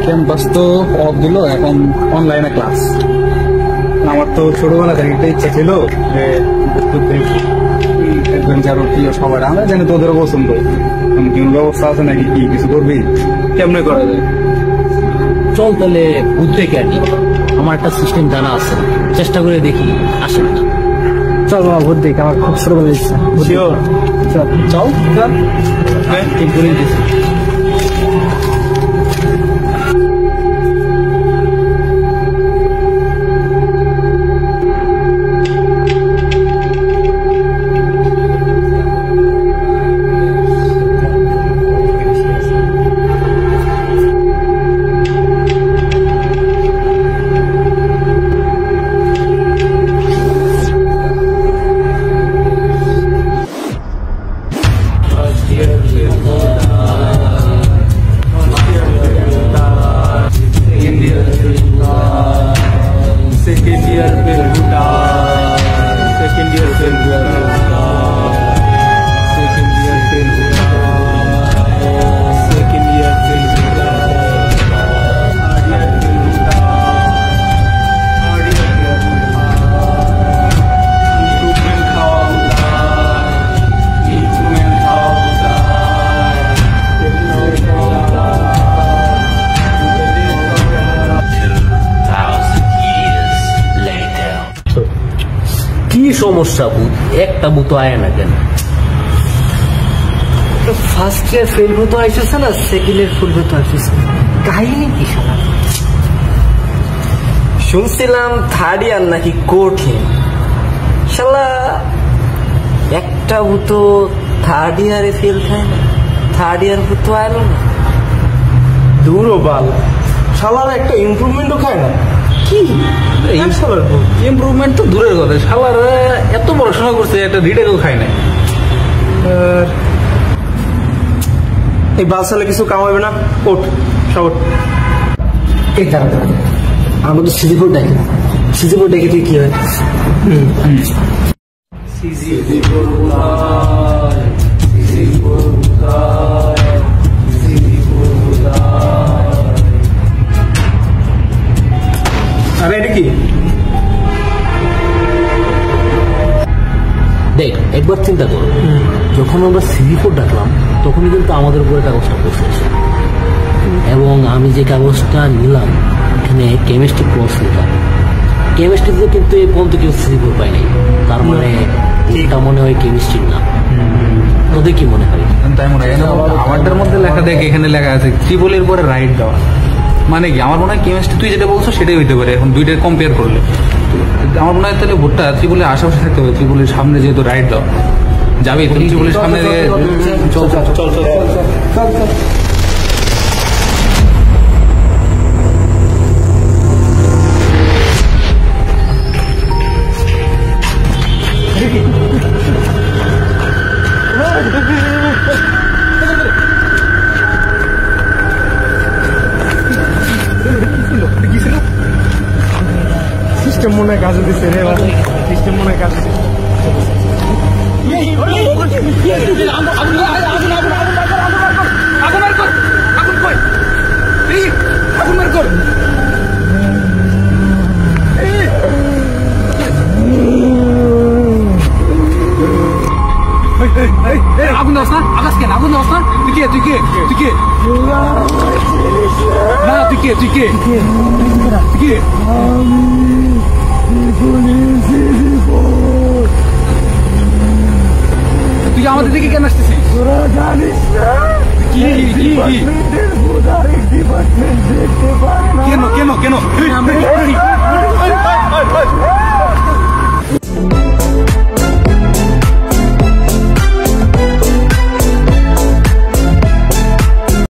Campus তো of দিল, এখন অনলাইনে ক্লাস। আমার তো ছোটবেলা থেকে একটা ইচ্ছা ছিল যে সবার আমরা জানি তোদেরও পছন্দ, কোনো ব্যবস্থা আছে নাকি, কি কিছু করবি, কেমনে করা যায়? চল তাহলে বুদ্ধে ক্যাটি, আমার একটা সিস্টেম জানা আছে, চেষ্টা করে দেখি আসে না। চল বাবা ভোট দিক, আমার খুব ছোটবেলার ইচ্ছা। চল ঠিক করে দিচ্ছি। কি সমস্যা বুধ, একটা বুতো আয় না কেন? ফার্স্ট ইয়ার ফেল হতো আসছে না, সেকেন্ড ইয়ার ফুল হতো আসছে, কাহিনী কি শোনা? শুনছিলাম থার্ড ইয়ার নাকি কঠিন, শালা একটা বুতো থার্ড ইয়ারে ফেল খায় না, থার্ড ইয়ার বুতো আলো না। দূরও বাল, শালার একটা ইমপ্রুভমেন্টও খায় না। কি ইমপ্রুভমেন্ট তো দূরের কথা, শালার এত পড়াশোনা করছে একটা রিডেরও খায় নাই। এই বালসালে কিছু কামাবে না, ওঠ সব ওঠ। এই দাঁড়া দাঁড়া, আমাদের সিজিপুর দেখে, সিজিপুর দেখে তুই কি হয়? আরে এটা কি? দেখ একবার চিন্তা করো, যখন আমরা সিভিফোর ডাকলাম তখনই কিন্তু আমাদের উপরে কাগজটা বসেছে, এবং আমি যে কাগজটা নিলাম এখানে কেমিস্ট্রি কোর্স নিলাম, কেমিস্ট্রিতে কিন্তু এই পর্যন্ত কেউ সিভিফোর পাই নাই, তার মানে এটা মনে হয় কেমিস্ট্রির না। তোদের কি মনে হয়? তাই মনে হয় আমারটার মধ্যে লেখা, দেখ এখানে লেখা আছে ত্রিপলের পরে রাইট দেওয়া, মানে কি আমার মনে হয় কেমিস্ট্রি তুই যেটা বলছো সেটাই হইতে পারে। এখন দুইটা কম্পেয়ার করলে আমার মনে হয় তাহলে ভোটটা ত্রিপলের আশেপাশে থাকতে হবে, ত্রিপলের সামনে যেহেতু রাইট দাও যাবে, ত্রিপলের সামনে দিয়ে চল চল চল চল চল চল। সিস্টেম মনে হয় কাজে দিচ্ছে রে, সিস্টেম মনে হয় কাজে দিচ্ছে। আগুন দাস না, আকাশ কেন আগুন দাস না? তুই কে তুই কে তুই কে না তুই কে তুই কে তুই কে? তুই আমাদের দিকে কেন আসতেছিস? তোরা জানিস না কি কি কি ডিপার্টমেন্ট দেখতে পারে না। কেন কেন কেন?